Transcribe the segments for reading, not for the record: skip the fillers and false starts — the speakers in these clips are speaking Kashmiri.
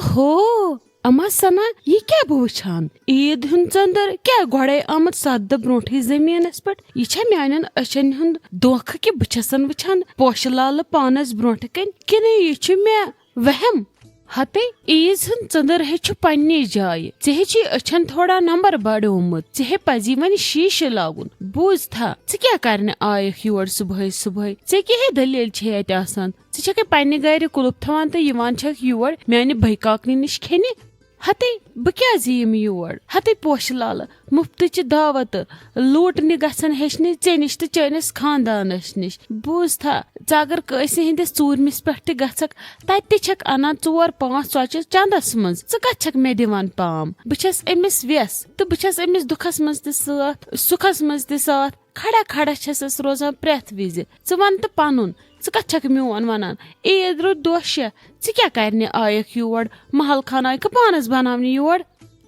ओहो अमा सना ये क्या बह वुछान ईद हुंद चंदर क्या गोड़े आमत 7 दह ब्रोंठे जमीनस पे यह म्यान अचन हुंद दोख कि बन वुछान पोशह लाल पानस ब्रोंठ कन कि यह मे वहम हते ईज हुंद चंदर हे पन्ने जाय हे अछन थोड़ा नंबर बढ़ोमुत हे पजी वन शीश लागुन बूझ था क्या करने आयख योर सुबह सुबह क्या दलील ये आसान चे पन्ने गर कुलुप थवान तो योर म्यान भयकाकनी निश खेने हते बह क्या यम योर हते पोश लाल मुफ्त दावत लूटने गसन हेचने ऐ निश तो चैनिस खानदानस निश बूझ था अगर कैसे हंदिस चूरमिस पे गक तक अनान 4-5 चौचे चंदस मज कत मे दिवान पाम बस अमिस व्यस तो बस अमिस दुखस मज त सुखस मज त खड़ा खड़ा छस रोजान प्रेथ विज वन तो पनुन कत मोन वनान ईद रुत दह 6 क्या करने आयक योर महल खान आयक पानस बनावने योर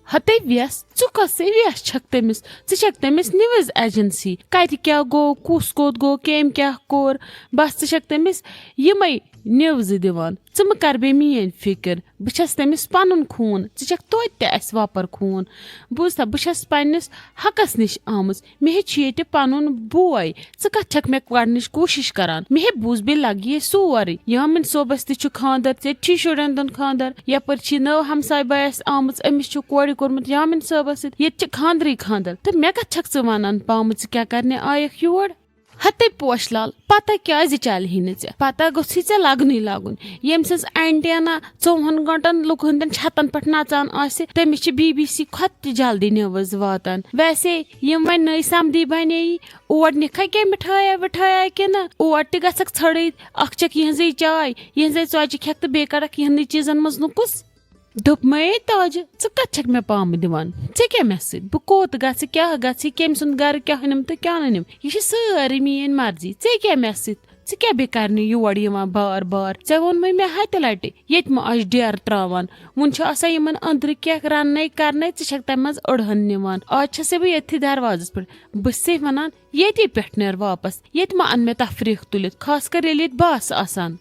हते व्यस कस व्यस छक तमिस छक तमिस न्यूज एजेंसी कत क्या गो कुस कोत गो केम क्या कोर बस छक तमिस यमई न्यूज दिवान म कर बे मेन फिक्र बस तमिस पनुन खून छक तोत अस वापर खून बूझा बस पन्निस हकस निश आमज मे ये पनुन बोय कत मे कड़निश कोशिश करान मे बूझ बे लग ये सोरे यामिन सोबस तु खानदर चे शुरन दोन खानदर यपर नव हमसाय बयस आमज अमिस कोड़ कोर्मुत यामिन सोबस ये खानदरी खानदर तो मे कत वनान पाम क्या करने आयक योर हते पोश लाल पता क्या चल ही पता गोसी ऐ लगन लगुन यम सज एंटेना 4 घंटन लुक हंदन छतन पे नचान तमिस BBC खत जल्दी न्यूज वातान वैसे यम वन नई समधी बने और निखा क्या मिठाया विठाया कि न और तक छड़ अख यहजे चाय यहजे चौचि खेक तो बे कड़क यहन चीजन मज नुकुस दोप मे ताज कत मे पाम दिवान क्या मे सत बह कोत गि क्या गि कम सुंद गर क्या निम तो क्या निम यह सारी मेन मर्जी क्या मे सत क्या बे कर योर बार बार वोन मे हत लट ये आज डेर त्रावान वन इन अंदर क्या रन कर छक तम मज अड़हन निवान आज बह ये दरवाजस पे बस वनान ये पे नर वापस ये अन मे तफरीक तुलित खास कर ये बास आसान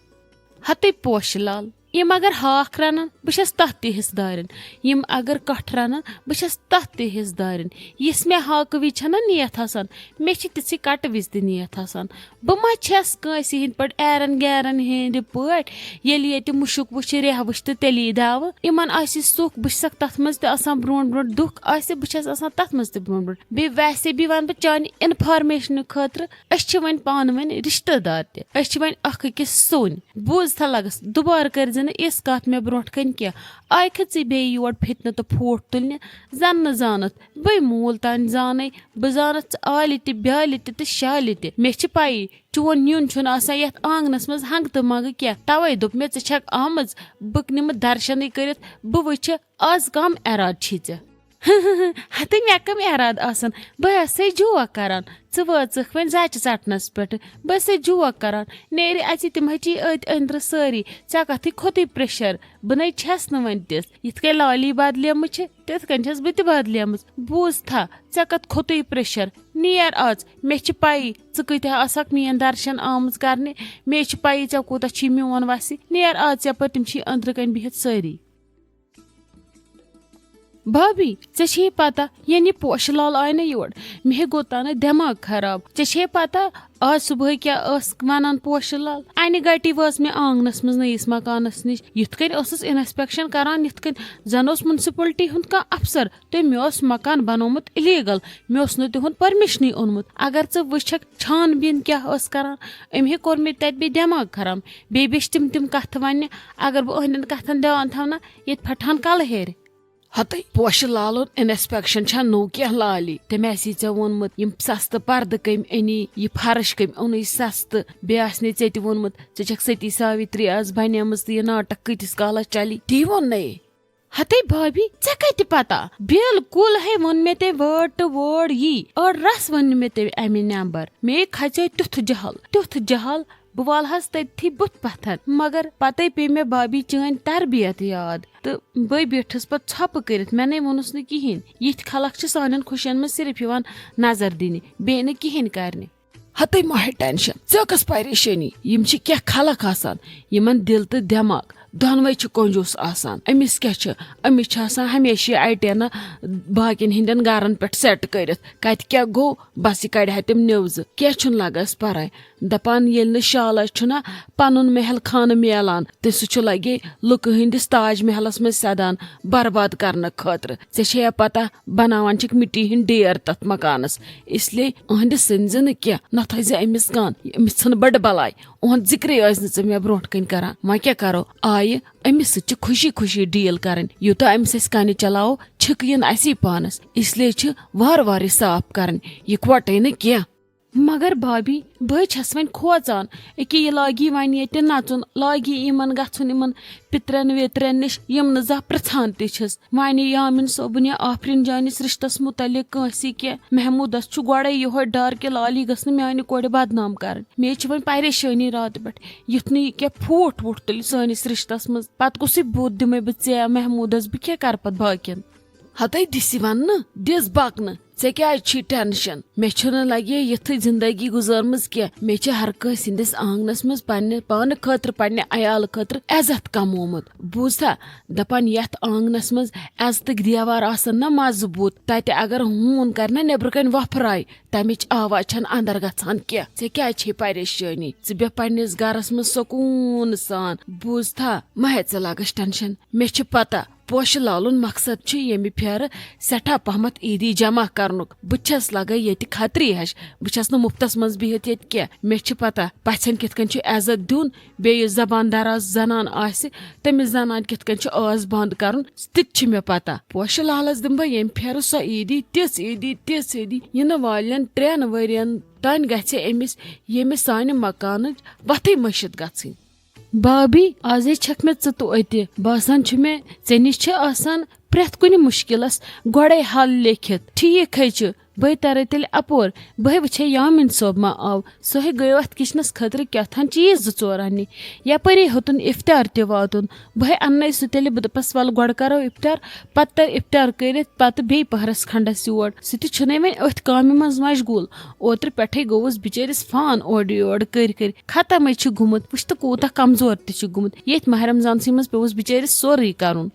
हते पोश लाल यम अगर हाख रनान बस तथ त हिस्सेदारन यम अगर कठ रनान बस तथ त हिस्सेदारन यस मे हाक विज छना नियत आसान मे तिथि कट विज त नियत आसान बह मा छस कंस हिंद पे एरन गैरन हिंद पे ये मुशुक वुच रेह वुच तो तेली दाव इन सुख बस तथ मज ब्रो ब्रो दुख बस तथ मज ब्रो ब्रो बे वैसे भी वन बह चान इनफॉर्मेशन खतर वन पान वन रिश्तेदार त वन अख अकिस सोन बूझ था लगस दुबार कर इस कत मे ब्रोट कन क्या आयख बे योर फितन तो फोट तुलने जन न जानत बे मूल तान जान बह जानत आल त ब्याल तो शाल मे पाई चोन नुन ये आंगनस मज हंग तो मंग क्या तवे दोप मे छक आमज बह निम दर्शन कर बह वुच आज कम एराद छी हते मे कम एराद आसान बह जोक करान वाचक वन जच चटनस पे बस जोक करान नेर अच तम हची अंदर सारी ऐ कथ खोत प्रेशर बह न छस वन तिस यिथ कन लाली बदलियम तिथ कन छस बह बदलियम बूझ था ऐ कत खोत प्रेशर नेर आज मे पाई कत आसक मेन दर्शन आमज करने मे पाई ऐ कूत मोन वस नेर आज ऐ पे तम अंदर कन बिहित सारी भाभी ऐ पता ये पोश लाल आय ना योर मे गो तन दिमाग खराब ऐ पता आज सुबह क्या वन पोश लाल अन गटी वस मे आंगनस मज नईस मकानस निश युथ कन इंस्पेक्शन करान युथ कन जन म्यूनसिपलिटी हुंद का अफसर तो मे मकान बनोमुत इलीगल मे तुंद परमिशन ओनमुत अगर वुछक छानबीन क्या करान अमे कोर मे तत बे दिमाग खराब बे तम कथ वन अगर बह अहन कथन ध्यान थवना ये फटान कल हेर हते पोश लाल इंस्पेक्शन छा नो क्या लाली तम ऐ वोनमुत यम सस्त पर्द कम अनी यह फर्श कम ओन सस्त बे चे वोनमुत छक सती सावित्री आज बनेमज तो यह नाटक कतिस कालस चली ती वोन ने हते भाभी ऐ कत पता बिल्कुल है वोन मे ते वर्ड टू वर्ड यी और रस वन मे ते अमे नंबर मे खचे तुथ जहल बह वालहस तथी बुत पथन मगर पते पे मे भाभी चान तरबियत याद तो बह बैठस पे छप कर मे वोनस न कहें यिथ खलक सान खुशियन में सिर्फ नजर दिन बे न कहें करने हते माहे टेंशन ऐ कस परेशानी यम क्या खलक आसान यमन दिल तो दिमाग दौनवे कंजूस आसान अमिस क्या अमिस आसान हमेशा आइटेना बाकिन हिंदन गरन पे सेट कर कत क्या गो बस यह कड़ तम न्यूज क्या लगस पराय दपान ये शाला छुना पनुन महल खान मिलान तो सह लगे लुक हंदिस ताज महलस मज सदान बर्बाद करने खतर ऐ पता बनावान मिट्टी हिंद डेर तथ मकानस इसलिए अहंद सनज क्या न थज अमिस कान अमिस छन बड़ बलाय उहद जिक्र मे ब्रोट कन करान वह क्या करो आय अमिस सह खुशी खुशी डील कर यूता अमिस कन चलाओ छिक इन असी पानस इसलिए वार वार साफ कर इकवटे न क्या मगर भाभी बह छस वन खोचान अके यह लागी वन ये नचुन लागी इन गन पित्रन वेत्रन निश यम जा प्रथान तस वन यामिन सोबन या आफरीन जानिस रिश्तस मुतलिक कंसी क्या महमूदस गोड़े यो डर कि लाली गस मान कोड़ बदनाम कर मे वन परेशानी रात पे युथ न क्या फूट वूट तुल सनिस रिश्तस मज पत कुछ बुत दिमे बे महमूदस बह क्या कर पत बाकियन हतई दिस वन दिस बाकन ऐ क्या टेंशन मे लगे यथ जिंदगी गुजरम क्या मे हर कंस आंगनस मज पान खतर पन्ने अयाल खतर इज्जत कमोमुत बूझा दपान यथ आंगनस मज इज्जत देवार आसन ना मजबूत तत अगर हून कर नेबर कन वफराय तमिच आवाज छन अंदर गछान क्या ऐ क्या परेशानी बे पन्निस गरस मज सुकून सान बूझा मह लगस टेंशन मे पता पोश लालुन मकसद यमि फेर सठा पहमत ईदी जमा करनुक बस लगे ये खतरी हश बस मुफ्तस मज बिहत ये क्या मे पता पछन कित कन इज्जत दुन बे जबान दराज जनान आस तमिस जनान कित कन आज बंद कर तित मे पता पोश लालस दिम बह यम फेर सो ईदी तिस ईदी इन वालन 3 वरियन तान गछे अमिस यमिस सान मकान वथई मशिद गछिन भाभी आजे छक मे तो अति बासान मे ऐ निश आसान प्रेथ कुन मुश्किलस गोड़े हल लेखित ठीक है बह तर तेल अपोर बह वुचे यामिन सोब मा आव सह गयो अथ किचनस खतर क्या चीज 2-4 अन्नि यपरी होतुन इफ्तार ते वातुन बह अन्ने सह तेल बदपस वल गोड़ करो इफ्तार पत तर इफ्तार करित पत बे पहरस खंडस योर सह छने वन अथ कामि मज मशगूल ओत्र पेठे गोवस बिचारिस फान ओड योड कर खत्म गुमुत वुच कूता कमजोर त गुमुत ये माह रमजान मज पेवस बिचारिस सोरे करुन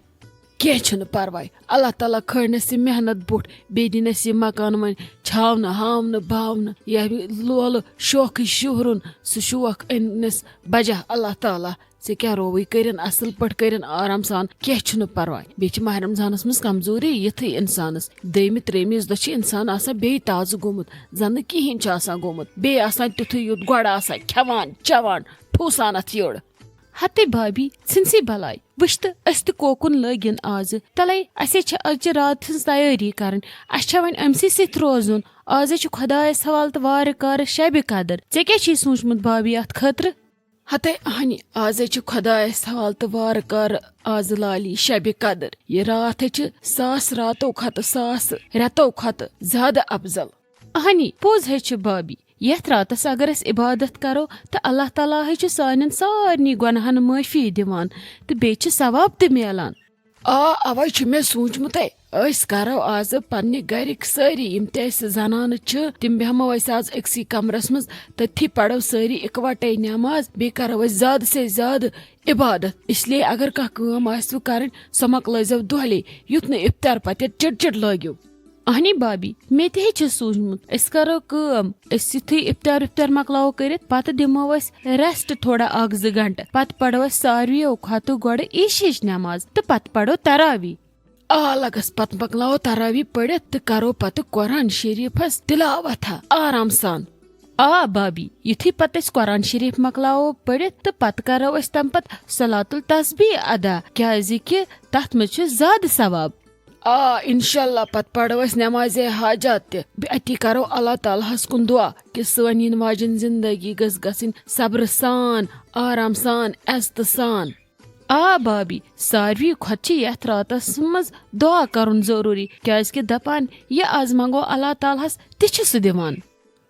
क्या परवाय अल्लाह ताला खड़नस मेहनत बुट बे दिनस मकान मन छावन हावन बावन यह लोल शौक शुहरुन सह शौक अनस बजा अल्लाह ताला ऐ क्या रोवई कर असल पट कर आराम सान क्या परवाय बे माह रमजानस मज कमजोरी यथी इंसानस दम 3 दह इंसान आसान बे ताज गोमुत जन कहें गोमुत बे तिथु युत गोड़ आसान खेवान चवान ठूसान अथ योड़ हते भाभी सिंसी भलाई वुच तो कोकुन लगिन आज तले असे अज रात हज तैयारी कर वन अमसी सत रोजुन आज खुदायस हवाल तो वार कार शब कदर ऐ क्या सोचमुत भाभी अत खतर हते अहनी आज खुदायस हवाल तो वार कार आज लाली शब कदर ये रात 100 रातों खत 100 रेतों खत ज्यादा अफजल अहनी पोज है भाभी यथ रातस अगर अस इबादत करो तो अल्लाह ताला सान सारनी गुनाहन माफी दिवान तो बेच सवाब त मिलान अवे मे सोचमुत करो आज पन्ने गरिक सारी यम तनान तम बेहमो आज अक्सी कमरस मज तथी पढ़ो सारी इकवटे नमाज बे करो ज्यादा से ज्यादा इबादत इसलिए अगर कम आसो कर सो मकलजो दोहले युत न इफ्तार पत चिड़ लग्यो अहनी भाभी मे ते सोचमुत करो कम युथी इफ्तार मकलाओ कर पत दिमो रेस्ट थोड़ा 1-2 घंटे पत पढ़ो सारवियों खत गोड़ ईशिश नमाज तो पत पढ़ो तरावी लगस पत मकलाओ तरावी पढ़ तो करो पत कुरान शरीफस तिलावत आराम सान भाभी युथी पत कुरान शरीफ मकलाओ पढ़ तो पत करो तम पत सलातुल तस्बीह अदा क्या तथ मज ज्यादा सवाब इंशाल्लाह पत पढ़ो नमाज हाजत अति करो अल्लाह ताला कुन दुआ कि सन इन वाजन जिंदगी गसन सब्र सान आराम सान इज्जत सान भाभी सारवी खोत यथ रातस मज दुआ करुन जरूरी क्या दपान ये आज मंगो अल्लाह ताला सह दिवान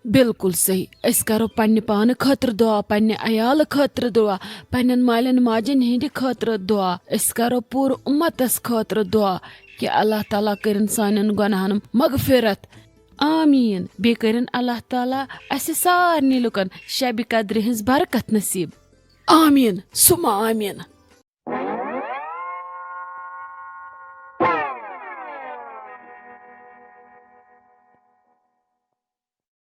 बिल्कुल सही करो पन्ने पान खतर दुआ पन्ने अयाल खतर दुआ पन्न मालन माजन हिंद खतर दुआ करो पूर उम्मतस खतर दुआ कि अल्लाह ताला करन सानन गुनाहन मगफिरत आमीन बे करन अल्लाह ताला अस सारनी लुकन शब कद्र हिंस बरकत नसीब आमीन सुमा आमीन।